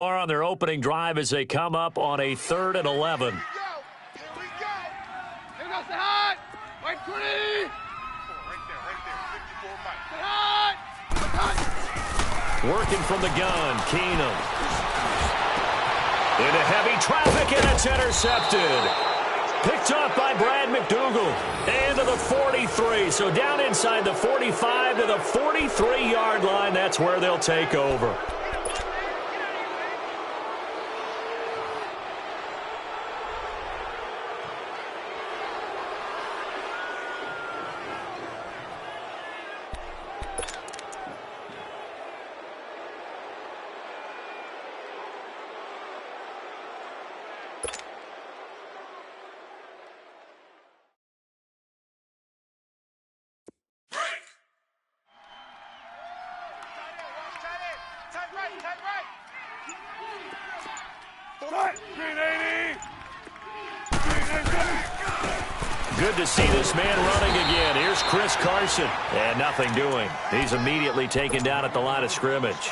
Are on their opening drive as they come up on a 3rd and 11. Here we go. Here goes the hot. Right 20. Right there. 54 Mike. Working from the gun, Keenum. Into heavy traffic, and it's intercepted. Picked up by Brad McDougal. Into the 43. So down inside the 45 to the 43-yard line. That's where they'll take over. Good to see this man running again. Here's Chris Carson. And nothing doing. He's immediately taken down at the line of scrimmage.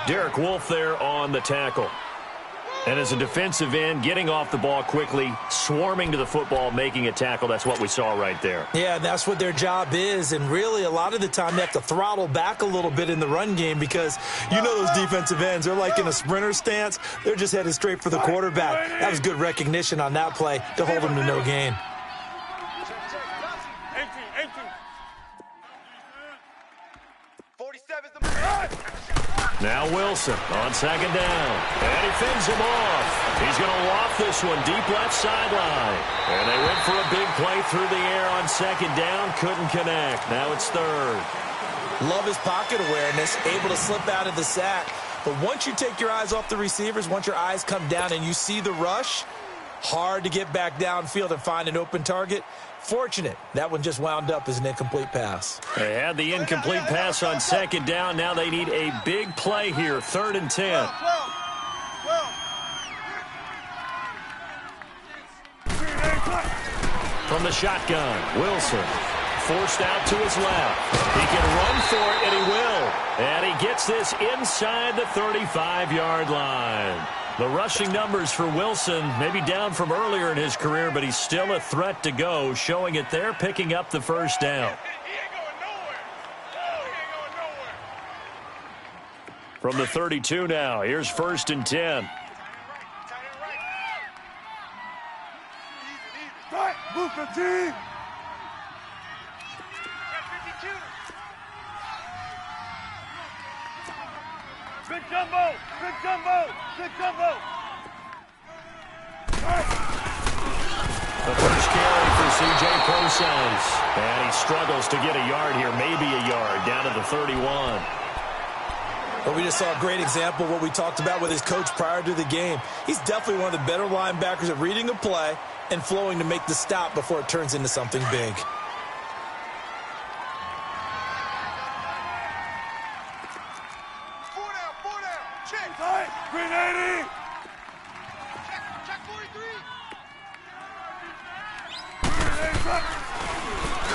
Derek Wolfe there on the tackle. And as a defensive end, getting off the ball quickly, swarming to the football, making a tackle. That's what we saw right there. Yeah, that's what their job is. And really, a lot of the time, they have to throttle back a little bit in the run game because you know those defensive ends. They're like in a sprinter stance. They're just headed straight for the quarterback. That was good recognition on that play to hold them to no gain. Now Wilson on 2nd down. And he fends him off. He's going to loft this one deep left sideline. And they went for a big play through the air on 2nd down. Couldn't connect. Now it's 3rd. Love his pocket awareness, able to slip out of the sack. But once you take your eyes off the receivers, once your eyes come down and you see the rush, hard to get back downfield and find an open target. Fortunate, that one just wound up as an incomplete pass. They had the incomplete pass on 2nd down. Now they need a big play here, 3rd and 10. From the shotgun, Wilson forced out to his left. He can run for it, and he will. And he gets this inside the 35-yard line. The rushing numbers for Wilson maybe down from earlier in his career, but he's still a threat to go, showing it there, picking up the 1st down. From the 32 now, here's 1st and 10. Move the team. Big jumbo! Big jumbo! Big jumbo! The first carry for C.J. Prosise. And he struggles to get a yard here, maybe a yard, down to the 31. But we just saw a great example of what we talked about with his coach prior to the game. He's definitely one of the better linebackers at reading a play and flowing to make the stop before it turns into something big.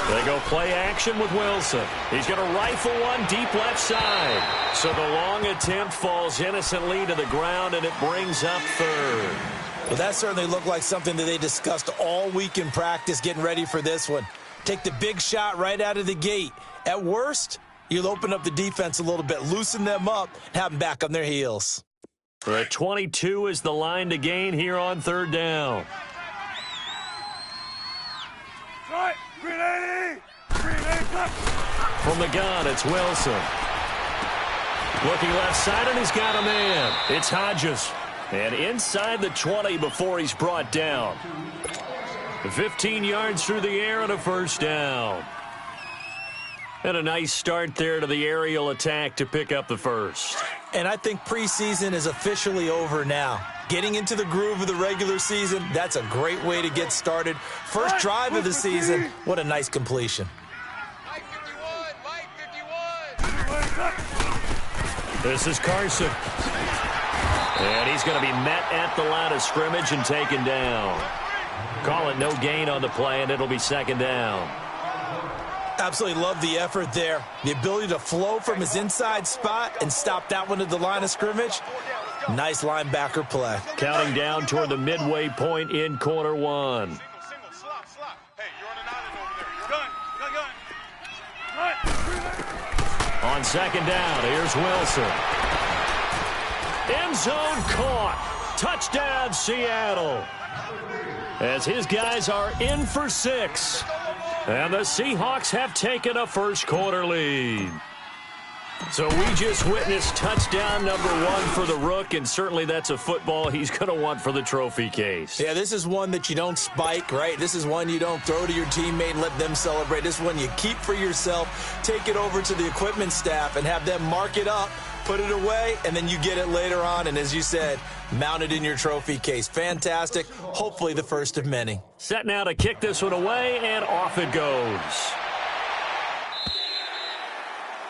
They go play action with Wilson. He's going to rifle one deep left side. So the long attempt falls innocently to the ground, and it brings up 3rd. Well, that certainly looked like something that they discussed all week in practice getting ready for this one. Take the big shot right out of the gate. At worst, you'll open up the defense a little bit, loosen them up, and have them back on their heels. The 22 is the line to gain here on 3rd down. Right, 380! 380! From the gun, it's Wilson. Looking left side, and he's got a man. It's Hodges. And inside the 20 before he's brought down. 15 yards through the air and a 1st down. And a nice start there to the aerial attack to pick up the 1st. And I think preseason is officially over now. Getting into the groove of the regular season, that's a great way to get started. First drive of the season, what a nice completion. Mike 51! This is Carson. And he's going to be met at the line of scrimmage and taken down. Call it no gain on the play, and it'll be 2nd down. Absolutely love the effort there. The ability to flow from his inside spot and stop that one at the line of scrimmage. Nice linebacker play. Counting down toward the midway point in quarter one. On second down, here's Wilson. End zone caught. Touchdown, Seattle. As his guys are in for 6. And the Seahawks have taken a first quarter lead. So we just witnessed touchdown number 1 for the Rook, and certainly that's a football he's going to want for the trophy case. Yeah, this is one that you don't spike, right? This is one you don't throw to your teammate and let them celebrate. This is one you keep for yourself, take it over to the equipment staff and have them mark it up, put it away, and then you get it later on. And as you said, mount it in your trophy case. Fantastic. Hopefully the first of many. Set now to kick this one away, and off it goes.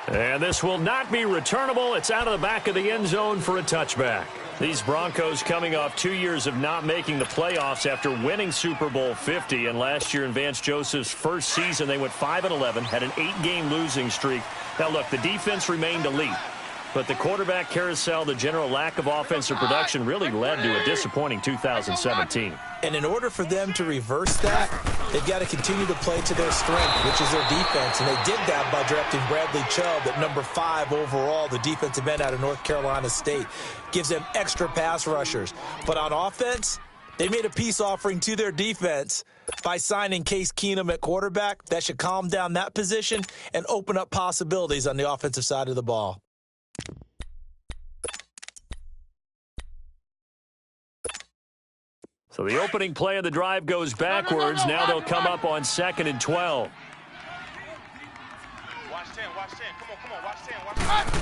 And this will not be returnable. It's out of the back of the end zone for a touchback. These Broncos coming off 2 years of not making the playoffs after winning Super Bowl 50. And last year in Vance Joseph's first season, they went 5-11, had an 8-game losing streak. Now, look, the defense remained elite. But the quarterback carousel, the general lack of offensive production really led to a disappointing 2017. And in order for them to reverse that, they've got to continue to play to their strength, which is their defense. And they did that by drafting Bradley Chubb at number 5 overall, the defensive end out of North Carolina State. Gives them extra pass rushers. But on offense, they made a peace offering to their defense by signing Case Keenum at quarterback. That should calm down that position and open up possibilities on the offensive side of the ball. So the opening play of the drive goes backwards. Now they'll come up on 2nd and 12. Watch 10, watch 10. Come on, watch 10, watch 10.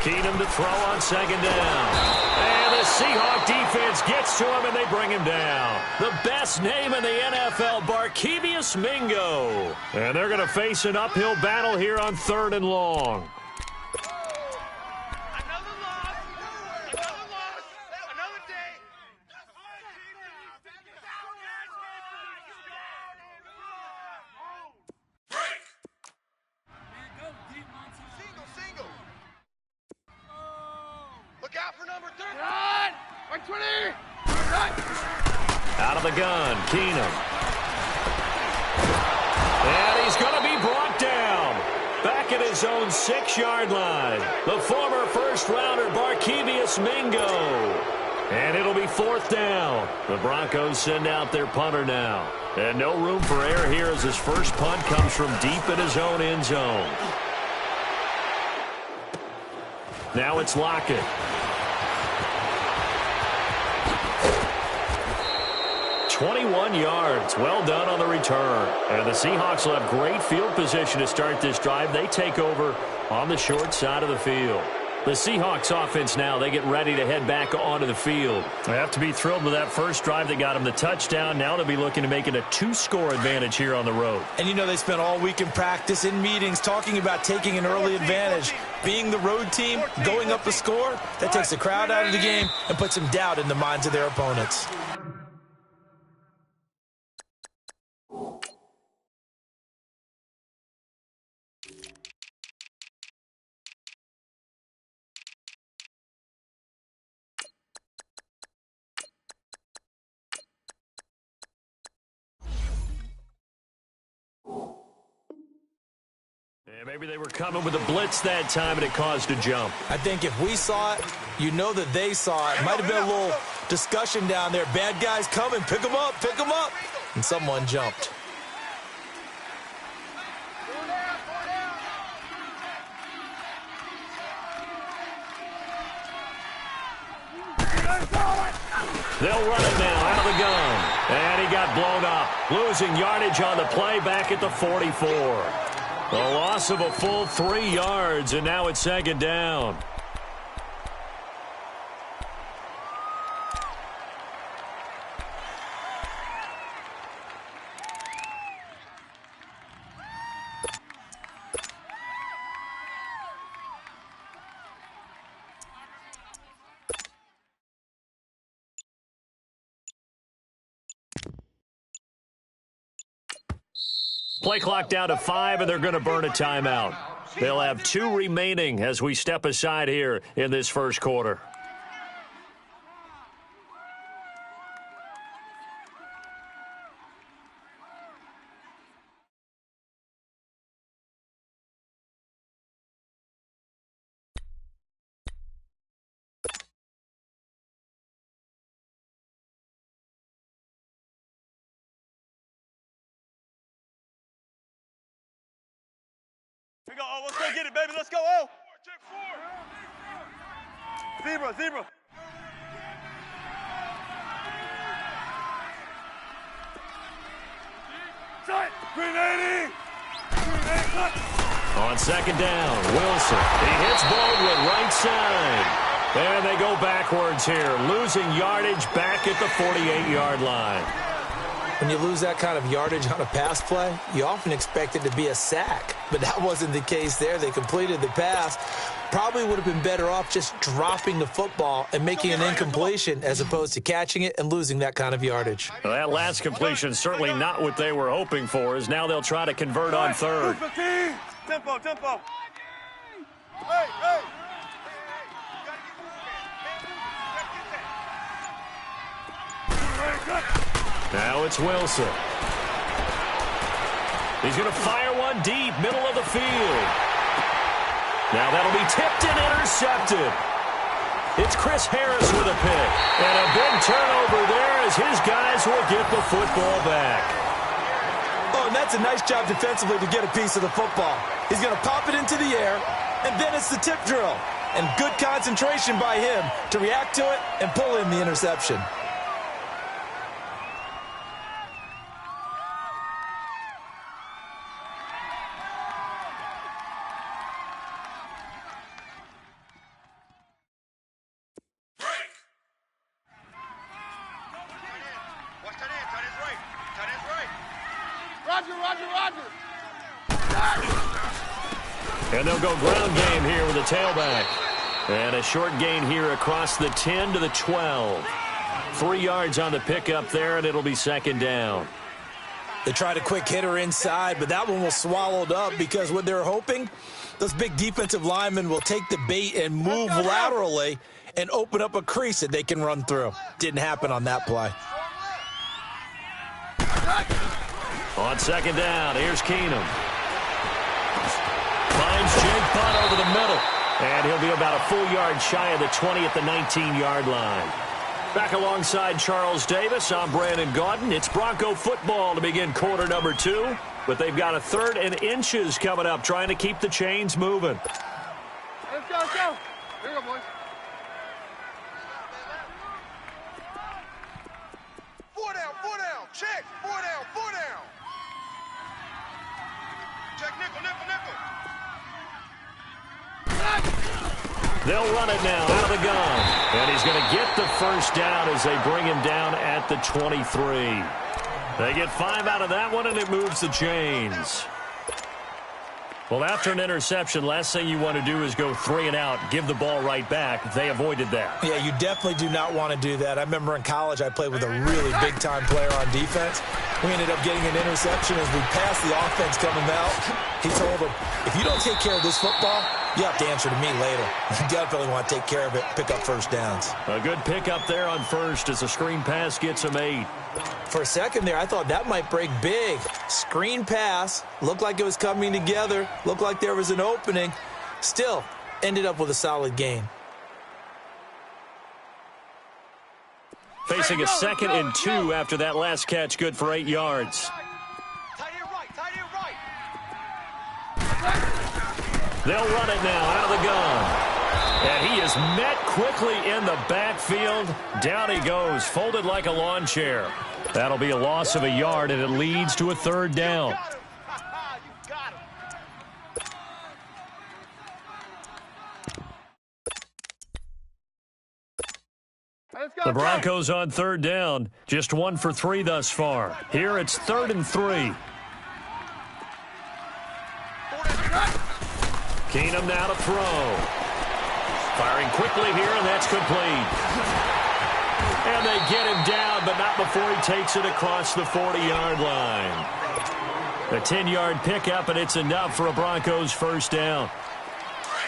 Keenum to throw on 2nd down. And the Seahawk defense gets to him, and they bring him down. The best name in the NFL, Barkevious Mingo. And they're going to face an uphill battle here on 3rd and long. Out of the gun, Keenum. And he's going to be brought down. Back at his own 6-yard line. The former first-rounder, Barkevious Mingo. And it'll be 4th down. The Broncos send out their punter now. And no room for error here as his first punt comes from deep in his own end zone. Now it's Lockett. 21 yards. Well done on the return. And the Seahawks will have great field position to start this drive. They take over on the short side of the field. The Seahawks offense now, they get ready to head back onto the field. They have to be thrilled with that first drive that got them the touchdown. Now they'll be looking to make it a 2-score advantage here on the road. And you know they spent all week in practice, in meetings, talking about taking an early advantage. Being the road team, going up the score, that takes the crowd out of the game and puts some doubt in the minds of their opponents. Yeah, maybe they were coming with a blitz that time and it caused a jump. I think if we saw it, you know that they saw it. Might have been a little discussion down there. Bad guys coming, pick them up, pick them up. And someone jumped. They'll run it now out of the gun. And he got blown up. Losing yardage on the play back at the 44. A loss of a full 3 yards, and now it's 2nd down. Play clock down to 5, and they're going to burn a timeout. They'll have 2 remaining as we step aside here in this first quarter. Here we go. Oh, let's go get it, baby. Let's go. Oh. Check 4. Zebra, zebra. Grenading! On second down, Wilson. He hits Baldwin right side. And they go backwards here, losing yardage back at the 48-yard line. When you lose that kind of yardage on a pass play, you often expect it to be a sack. But that wasn't the case there. They completed the pass. Probably would have been better off just dropping the football and making an incompletion as opposed to catching it and losing that kind of yardage. Well, that last completion certainly not what they were hoping for, as now they'll try to convert on third. Tempo, tempo. Hey, hey. Now it's Wilson. He's going to fire one deep, middle of the field. Now that'll be tipped and intercepted. It's Chris Harris with a pick. And a big turnover there as his guys will get the football back. Oh, and that's a nice job defensively to get a piece of the football. He's going to pop it into the air, and then it's the tip drill. And good concentration by him to react to it and pull in the interception. And they'll go ground game here with a tailback. And a short gain here across the 10 to the 12. 3 yards on the pickup there, and it'll be second down. They tried a quick hitter inside, but that one was swallowed up because what they're hoping, those big defensive linemen will take the bait and move laterally and open up a crease that they can run through. Didn't happen on that play. On second down, here's Keenum. Finds Jake Butt over the middle. And he'll be about a full yard shy of the 20 at the 19-yard line. Back alongside Charles Davis, I'm Brandon Gaudin. It's Bronco football to begin quarter number 2. But they've got a 3rd and inches coming up, trying to keep the chains moving. Let's go, let's go. Here we go, boys. 4 down, 4 down. Check. 4 down, 4 down. Check nickel, nickel, nickel. They'll run it now out of the gun. And he's going to get the first down as they bring him down at the 23. They get 5 out of that one, and it moves the chains. Well, after an interception, last thing you want to do is go 3 and out, give the ball right back. They avoided that. Yeah, you definitely do not want to do that. I remember in college I played with a really big-time player on defense. We ended up getting an interception as we passed the offense coming out. He told him, if you don't take care of this football, you have to answer to me later. You definitely want to take care of it, pick up first downs. A good pickup there on first as the screen pass gets him 8. For a second there, I thought that might break big. Screen pass, looked like it was coming together, looked like there was an opening. Still, ended up with a solid gain. Facing a 2nd and 2 after that last catch, good for 8 yards. Tight end right, tight end right. They'll run it now out of the gun. And he is met quickly in the backfield. Down he goes, folded like a lawn chair. That'll be a loss of a yard, and it leads to a 3rd down. The Broncos on 3rd down. Just 1 for 3 thus far. Here it's 3rd and 3. Keenum now to throw. Firing quickly here, and that's complete. And they get him down, but not before he takes it across the 40-yard line. A 10-yard pickup, and it's enough for a Broncos first down.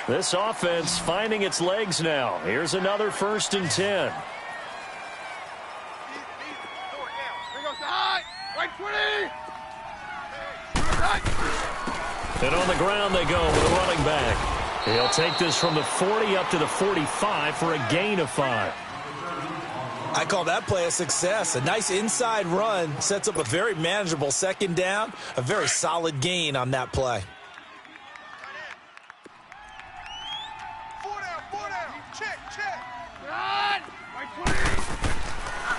This offense finding its legs now. Here's another 1st and 10. And on the ground they go with a running back. He'll take this from the 40 up to the 45 for a gain of 5. I call that play a success. A nice inside run sets up a very manageable 2nd down. A very solid gain on that play.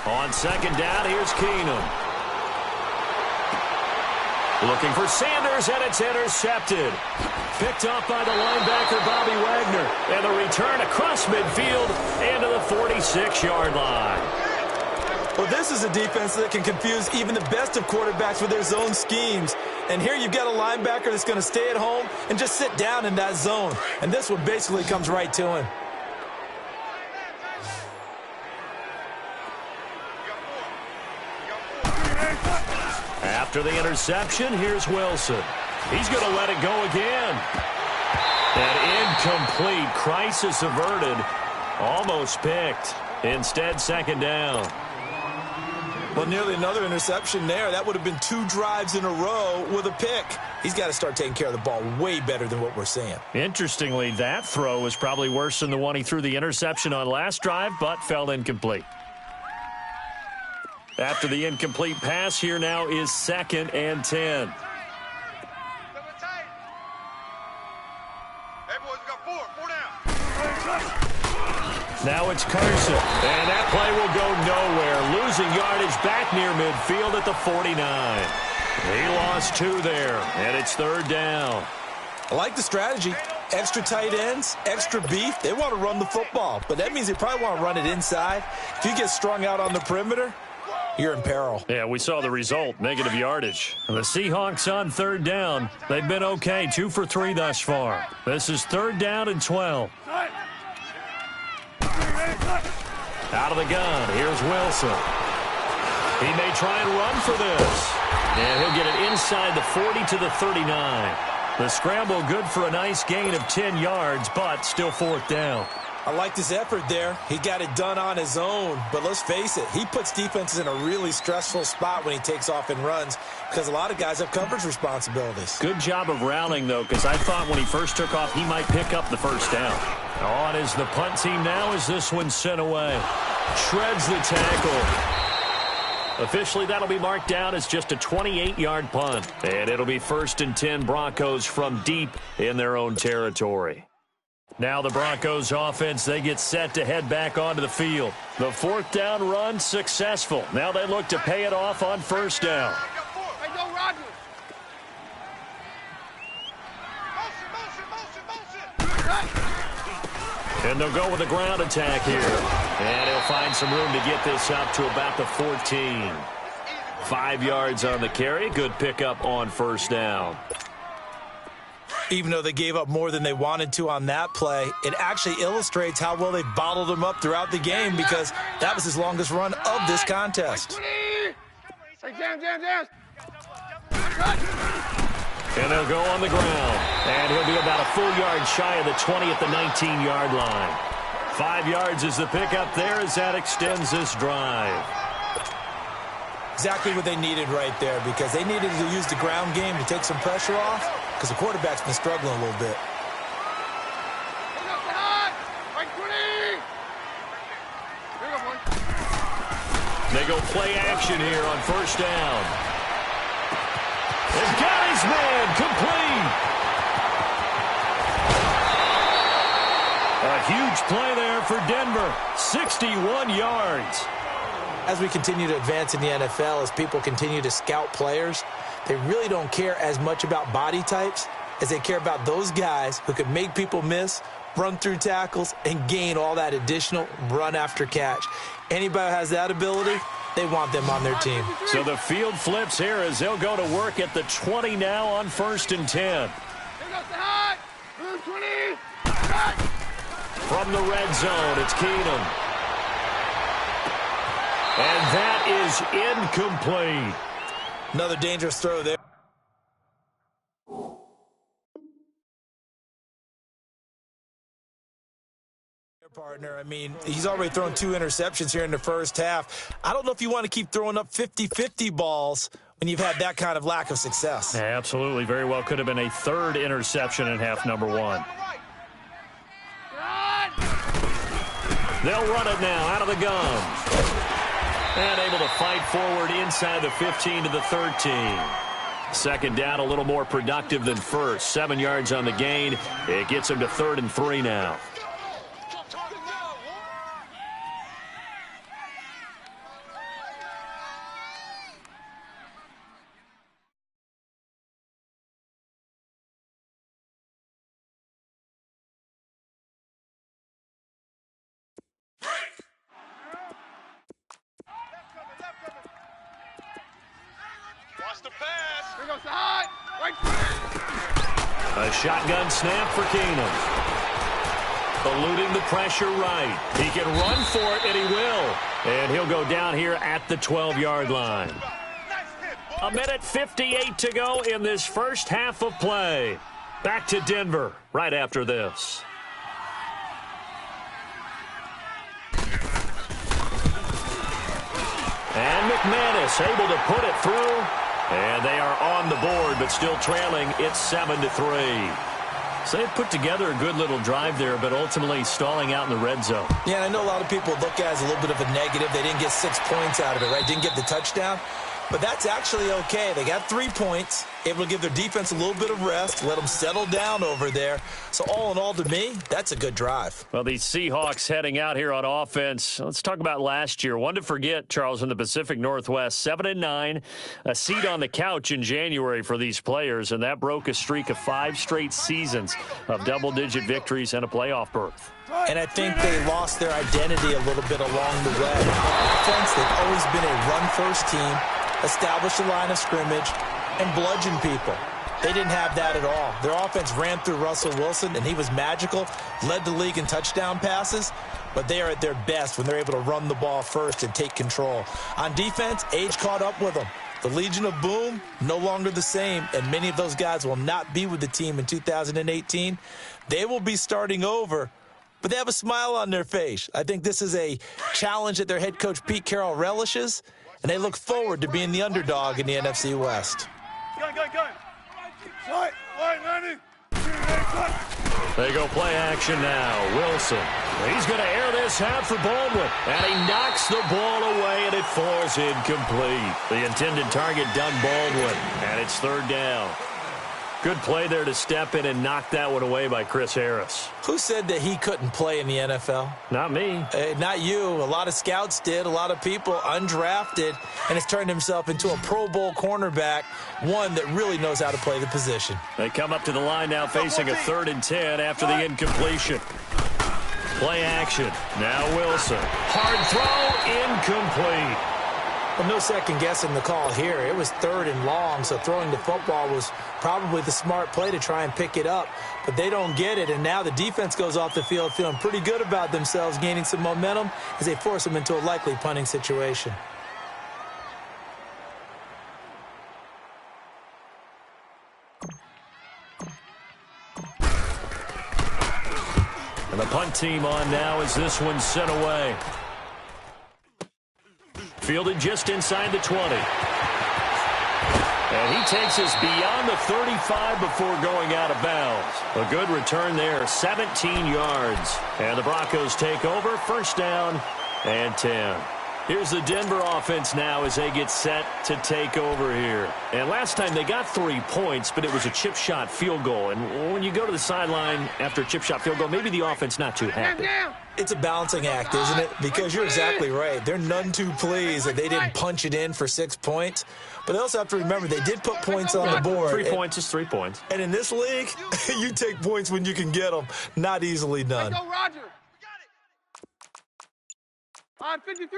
On second down, here's Keenum. Looking for Sanders, and it's intercepted. Picked off by the linebacker, Bobby Wagner. And the return across midfield into the 46-yard line. Well, this is a defense that can confuse even the best of quarterbacks with their zone schemes. And here you've got a linebacker that's going to stay at home and just sit down in that zone. And this one basically comes right to him. After the interception, here's Wilson. He's going to let it go again. An incomplete, crisis averted. Almost picked. Instead, second down. Well, nearly another interception there. That would have been 2 drives in a row with a pick. He's got to start taking care of the ball way better than what we're seeing. Interestingly, that throw was probably worse than the one he threw the interception on last drive, but fell incomplete. After the incomplete pass, here now is 2nd and 10. Now it's Carson, and that play will go nowhere. Losing yardage back near midfield at the 49. He lost 2 there, and it's 3rd down. I like the strategy. Extra tight ends, extra beef. They want to run the football, but that means they probably want to run it inside. If you get strung out on the perimeter, you're in peril. Yeah, we saw the result, negative yardage. The Seahawks on 3rd down. They've been okay, 2 for 3 thus far. This is 3rd down and 12. Out of the gun, here's Wilson. He may try and run for this. And he'll get it inside the 40 to the 39. The scramble good for a nice gain of 10 yards, but still 4th down. I like his effort there. He got it done on his own. But let's face it, he puts defenses in a really stressful spot when he takes off and runs because a lot of guys have coverage responsibilities. Good job of rounding, though, because I thought when he first took off, he might pick up the first down. On is the punt team now as this one's sent away. Shreds the tackle. Officially, that'll be marked down as just a 28-yard punt. And it'll be 1st and 10 Broncos from deep in their own territory. Now the Broncos offense, they get set to head back onto the field. The 4th down run successful. Now they look to pay it off on 1st down. And they'll go with a ground attack here. And he'll find some room to get this up to about the 14. 5 yards on the carry. Good pickup on 1st down. Even though they gave up more than they wanted to on that play, it actually illustrates how well they bottled him up throughout the game because that was his longest run of this contest. And they'll go on the ground. And he'll be about a full yard shy of the 20 at the 19-yard line. 5 yards is the pickup there as that extends this drive. Exactly what they needed right there because they needed to use the ground game to take some pressure off because the quarterback's been struggling a little bit. They go play action here on 1st down. They've got his man complete. A huge play there for Denver. 61 yards. As we continue to advance in the NFL, as people continue to scout players, they really don't care as much about body types as they care about those guys who can make people miss, run through tackles, and gain all that additional run after catch. Anybody who has that ability, they want them on their team. So the field flips here as they'll go to work at the 20 now on 1st and 10. From the red zone, it's Keenum. And that is incomplete. Another dangerous throw there. Partner, I mean, he's already thrown 2 interceptions here in the first half. I don't know if you want to keep throwing up 50-50 balls when you've had that kind of lack of success. Yeah, absolutely. Very well could have been a 3rd interception in half number 1. They'll run it now out of the gun. And able to fight forward inside the 15 to the 13. 2nd down, a little more productive than 1st. 7 yards on the gain. It gets him to 3rd and 3 now. Watch the pass. Here goes the high. Right. A shotgun snap for Keenum. Eluding the pressure right. He can run for it, and he will. And he'll go down here at the 12-yard line. 1:58 to go in this first half of play. Back to Denver right after this. And McManus able to put it through. And they are on the board, but still trailing. It's 7-3. So they put together a good little drive there, but ultimately stalling out in the red zone. Yeah, I know a lot of people look at it as a little bit of a negative. They didn't get 6 points out of it, right? Didn't get the touchdown. But that's actually okay. They got 3 points, able to give their defense a little bit of rest, let them settle down over there. So all in all, to me, that's a good drive. Well, these Seahawks heading out here on offense. Let's talk about last year. One to forget, Charles, in the Pacific Northwest, 7-9, a seat on the couch in January for these players, and that broke a streak of 5 straight seasons of double-digit victories and a playoff berth. And I think they lost their identity a little bit along the way. On offense, they've always been a run-first team, establish a line of scrimmage, and bludgeon people. They didn't have that at all. Their offense ran through Russell Wilson, and he was magical, led the league in touchdown passes, but they are at their best when they're able to run the ball first and take control. On defense, age caught up with them. The Legion of Boom, no longer the same, and many of those guys will not be with the team in 2018. They will be starting over, but they have a smile on their face. I think this is a challenge that their head coach Pete Carroll relishes, and they look forward to being the underdog in the NFC West. Gun. Right, 90. They go play action now. Wilson. He's going to air this out for Baldwin. And he knocks the ball away, and it falls incomplete. The intended target done Baldwin, and it's 3rd down. Good play there to step in and knock that one away by Chris Harris. Who said that he couldn't play in the NFL? Not me. Not you. A lot of scouts did. A lot of people undrafted, and has turned himself into a Pro Bowl cornerback, one that really knows how to play the position. They come up to the line now facing a 3rd and 10 after the incompletion. Play action. Now Wilson. Hard throw, incomplete. Well, no second guessing the call here. It was 3rd and long, so throwing the football was probably the smart play to try and pick it up. But they don't get it, and now the defense goes off the field feeling pretty good about themselves, gaining some momentum as they force them into a likely punting situation. And the punt team on now as this one's sent away. Fielded just inside the 20. And he takes us beyond the 35 before going out of bounds. A good return there, 17 yards. And the Broncos take over, 1st down and 10. Here's the Denver offense now as they get set to take over here. And last time they got 3 points, but it was a chip shot field goal. And when you go to the sideline after a chip shot field goal, maybe the offense not too happy. It's a balancing act, isn't it? Because you're exactly right. They're none too pleased that they didn't punch it in for 6 points. But they also have to remember they did put points on the board. 3 points is 3 points. And in this league, you take points when you can get them. Not easily done. Go, Roger. On 53.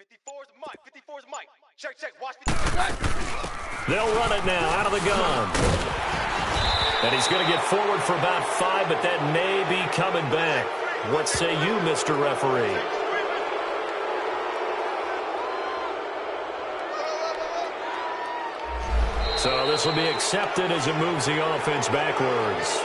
54's Mike. 54's Mike. Check. Watch 54. They'll run it now out of the gun. And he's going to get forward for about 5, but that may be coming back. What say you, Mr. Referee? So this will be accepted as it moves the offense backwards.